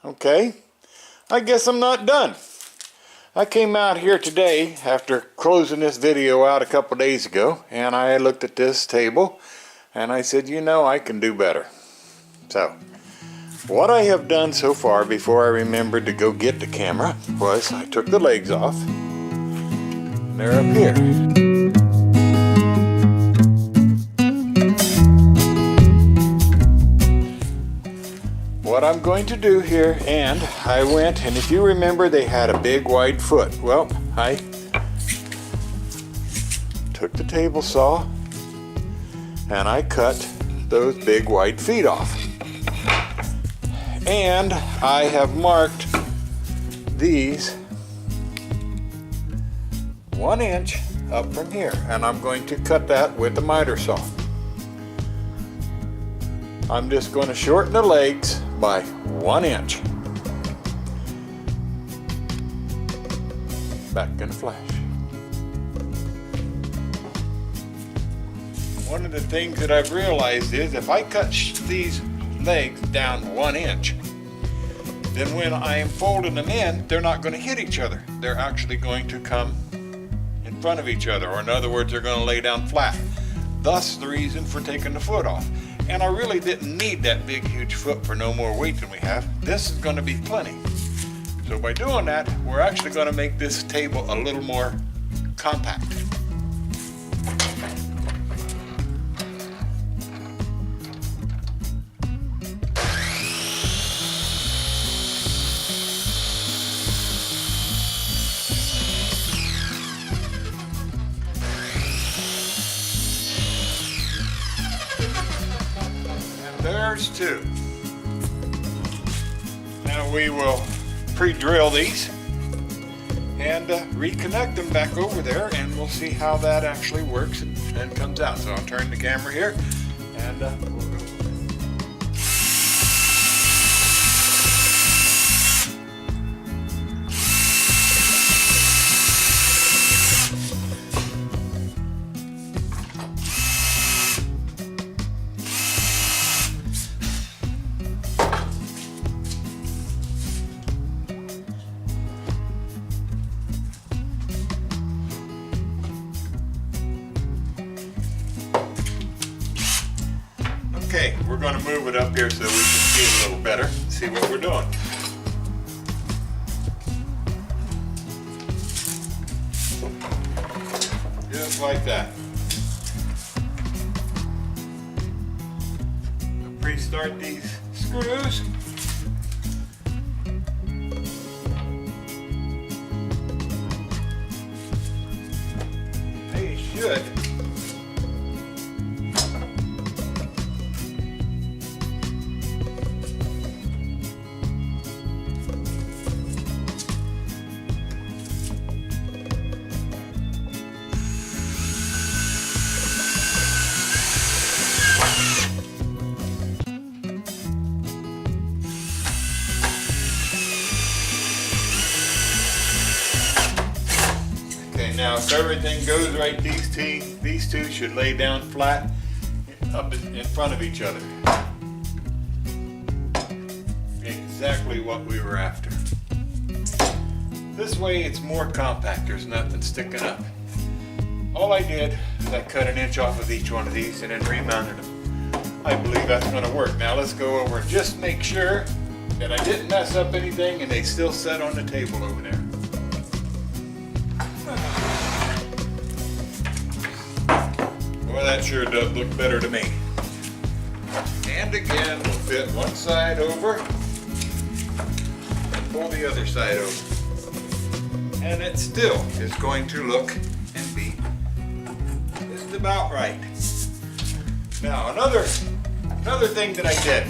Okay, I guess I'm not done. I came out here today after closing this video out a couple days ago, and I looked at this table and I said, you know, I can do better. So what I have done so far before I remembered to go get the camera was I took the legs off. They're up here. What I'm going to do here, and I went, and if you remember, they had a big wide foot. Well, I took the table saw and I cut those big wide feet off. And I have marked these 1 inch up from here, and I'm going to cut that with the miter saw. I'm just going to shorten the legs by 1 inch. Back in a flash. One of the things that I've realized is if I cut these legs down 1 inch, then when I am folding them in, they're not going to hit each other. They're actually going to come in front of each other, or in other words, they're going to lay down flat. Thus the reason for taking the foot off. And I really didn't need that big huge foot for no more weight than we have. This is going to be plenty. So by doing that, we're actually going to make this table a little more compact. There's two. Now we will pre-drill these and reconnect them back over there, and we'll see how that actually works and comes out. So I'll turn the camera here and we'll go. Okay, we're going to move it up here so we can see it a little better, see what we're doing. Just like that. I'll pre-start these screws. They should. Now, if everything goes right, these two should lay down flat up in front of each other. Exactly what we were after. This way it's more compact, there's nothing sticking up. All I did is I cut 1 inch off of each one of these and then remounted them. I believe that's going to work. Now let's go over and just make sure that I didn't mess up anything and they still set on the table over there. Well, that sure does look better to me. And again, we'll fit one side over and pull the other side over. And it still is going to look and be just about right. Now, another thing that I did.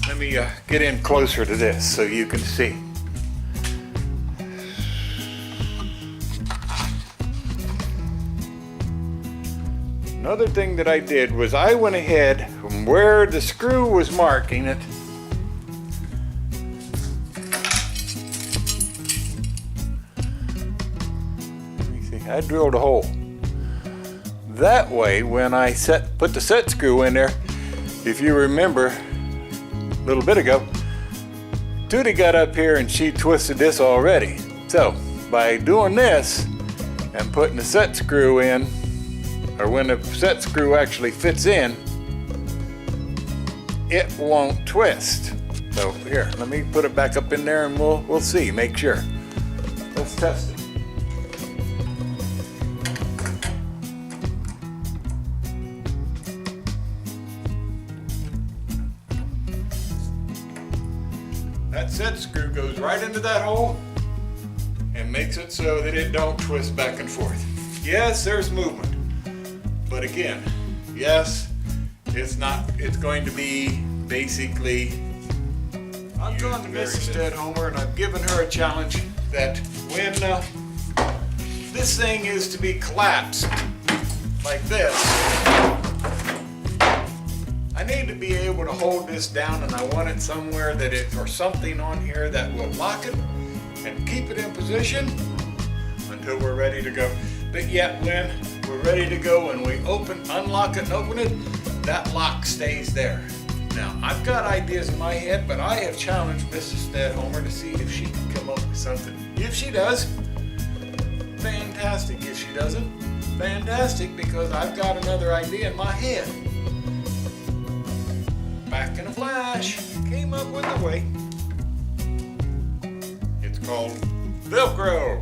Let me get in closer to this so you can see. Another thing that I did was I went ahead from where the screw was marking it. Let me see, I drilled a hole. That way when I put the set screw in there, if you remember, little bit ago, Tootie got up here and she twisted this already. So by doing this and putting the set screw in, or when the set screw actually fits in, it won't twist. So here, let me put it back up in there and we'll see, make sure. Let's test it. That set screw goes right into that hole and makes it so that it don't twist back and forth. Yes, there's movement, but again, yes, it's going to be basically, I've gone to Mrs. Stedhomer and I've given her a challenge that when this thing is to be collapsed like this, I need to be able to hold this down, and I want it somewhere that or something on here that will lock it and keep it in position until we're ready to go. But yet when we're ready to go and we unlock it and open it, that lock stays there. Now, I've got ideas in my head, but I have challenged Mrs. Stedhomer to see if she can come up with something. If she does, fantastic. If she doesn't, fantastic, because I've got another idea in my head. Back in a flash, came up with a way. It's called Velcro.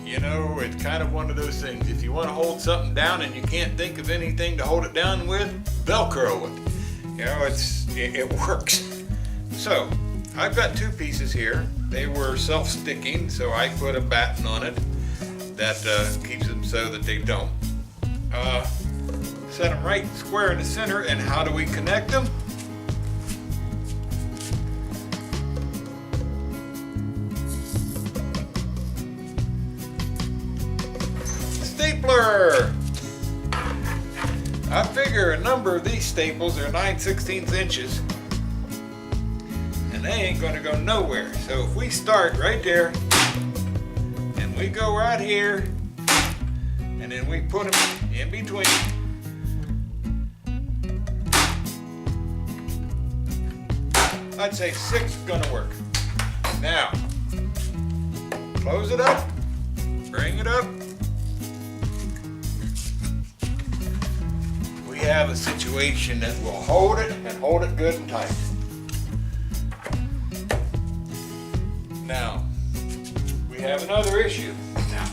You know, it's kind of one of those things. If you want to hold something down and you can't think of anything to hold it down with, Velcro it. You know, it works. So, I've got two pieces here. They were self-sticking, so I put a batten on it that keeps them so that they don't. Set them right square in the center, and how do we connect them? Stapler! I figure a number of these staples are 9/16 inches, and they ain't gonna go nowhere. So if we start right there, and we go right here, and then we put them in between, I'd say 6 is gonna work. Now, close it up, bring it up. We have a situation that will hold it and hold it good and tight. Now, we have another issue. Now,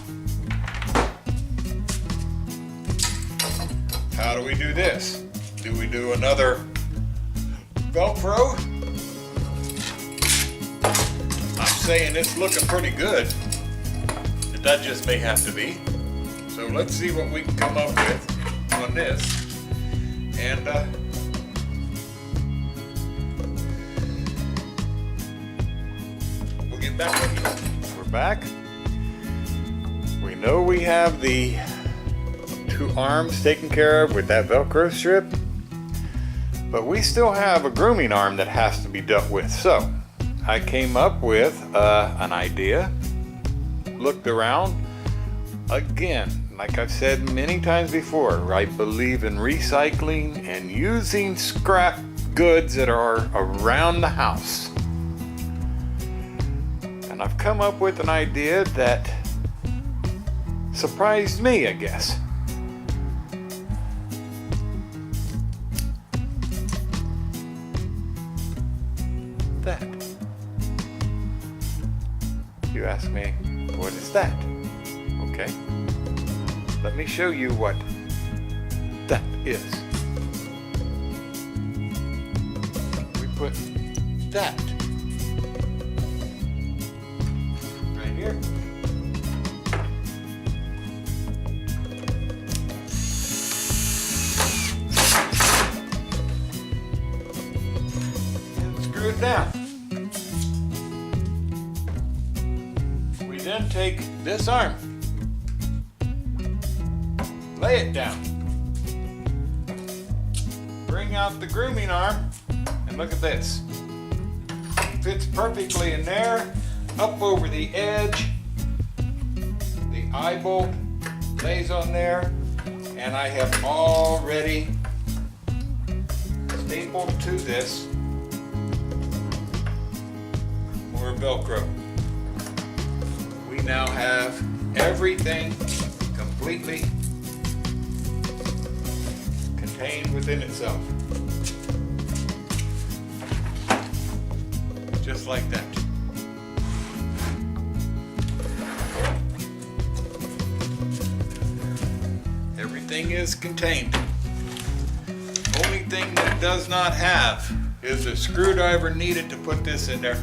how do we do this? Do we do another Velcro? Saying it's looking pretty good, but that just may have to be. So let's see what we can come up with on this, and we'll get back with you. We're back. We know we have the 2 arms taken care of with that Velcro strip, but we still have a grooming arm that has to be dealt with. So I came up with an idea, looked around. Again, like I've said many times before, I believe in recycling and using scrap goods that are around the house. And I've come up with an idea that surprised me, I guess. That. You ask me, what is that? Okay, let me show you what that is. We put that right here. And screw it down. Then take this arm, lay it down, bring out the grooming arm, and look at this. Fits perfectly in there, up over the edge. The eye bolt lays on there, and I have already stapled to this more Velcro. We now have everything completely contained within itself. Just like that. Everything is contained. Only thing that it does not have is a screwdriver needed to put this in there.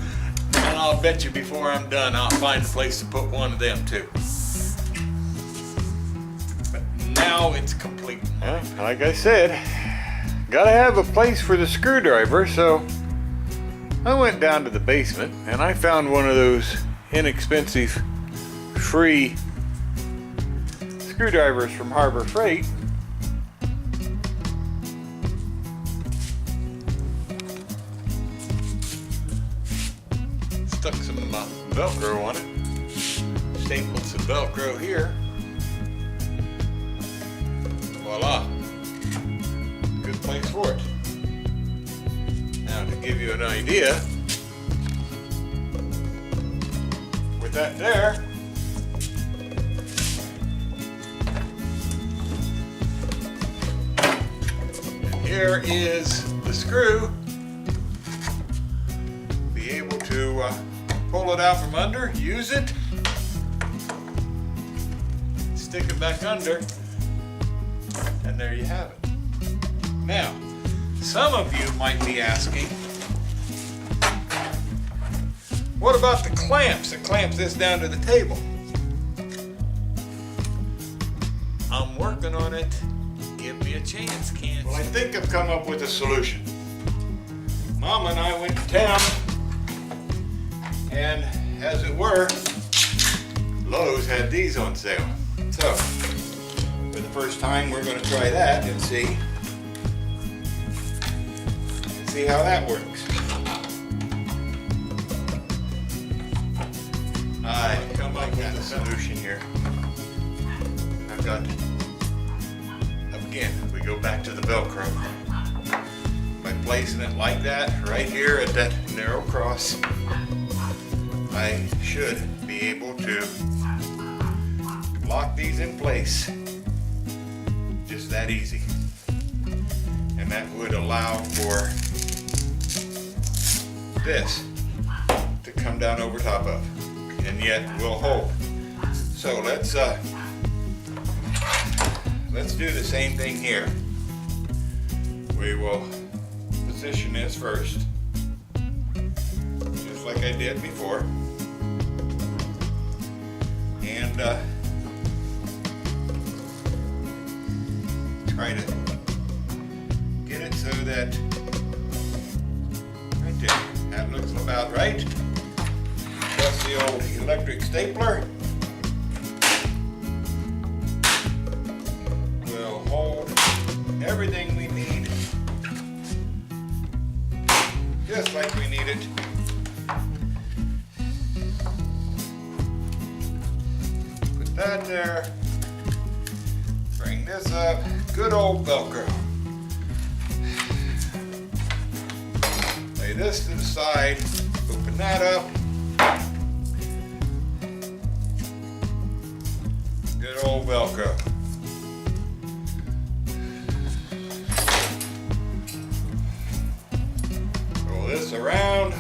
And I'll bet you before I'm done, I'll find a place to put one of them too. But now it's complete. Like I said, gotta have a place for the screwdriver, so I went down to the basement and I found one of those inexpensive free screwdrivers from Harbor Freight. Stuck some Velcro on it. Stapled some Velcro here. Voila. Good place for it. Now to give you an idea, with that there, and here is the screw. Be able to pull it out from under, use it, stick it back under, and there you have it. Now, some of you might be asking, what about the clamps that clamp this down to the table? I'm working on it. Give me a chance, can't you? Well, I think I've come up with a solution. Mom and I went to town, and as it were, Lowe's had these on sale. So, for the first time, we're going to try that and see how that works. I've come up with a solution here. I've got, again, we go back to the Velcro. By placing it like that, right here at that narrow cross, I should be able to lock these in place. Just that easy. And that would allow for this to come down over top of, and yet will hold. So let's do the same thing here. We will position this first, just like I did before, and try to get it so that right there. That looks about right. Plus the old electric stapler will hold everything we need, just like we need it. Put that there. Bring this up. Good old Velcro. Lay this to the side, open that up. Good old Velcro. Roll this around.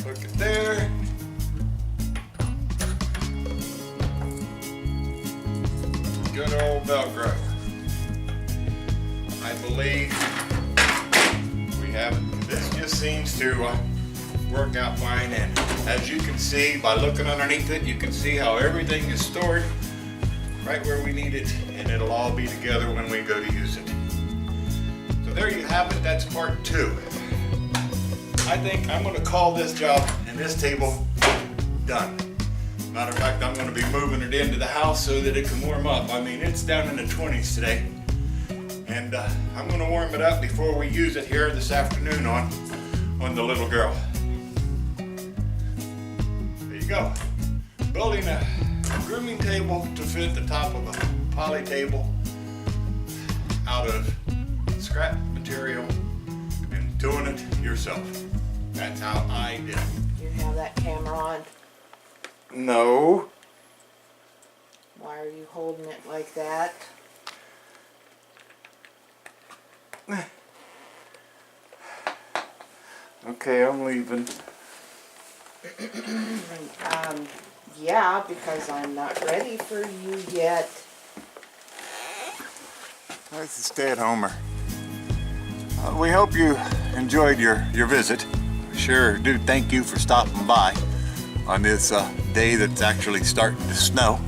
Hook it there. Good old Velcro. I believe this just seems to work out fine, and as you can see by looking underneath it, you can see how everything is stored right where we need it, and it'll all be together when we go to use it. So there you have it. That's part 2. I think I'm going to call this job and this table done. Matter of fact, I'm going to be moving it into the house so that it can warm up. I mean, it's down in the 20s today. And I'm going to warm it up before we use it here this afternoon on the little girl. There you go. Building a grooming table to fit the top of a poly table out of scrap material and doing it yourself. That's how I did it. You have that camera on. No. Why are you holding it like that? Okay, I'm leaving. Yeah, because I'm not ready for you yet. That's a stay-at-homer. We hope you enjoyed your visit. Sure do thank you for stopping by on this day that's actually starting to snow.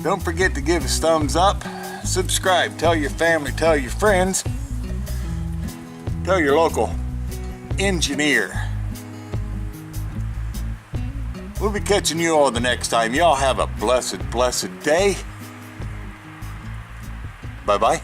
Don't forget to give us thumbs up, subscribe, tell your family, tell your friends, tell your local engineer. We'll be catching you all the next time. Y'all have a blessed, blessed day. Bye-bye.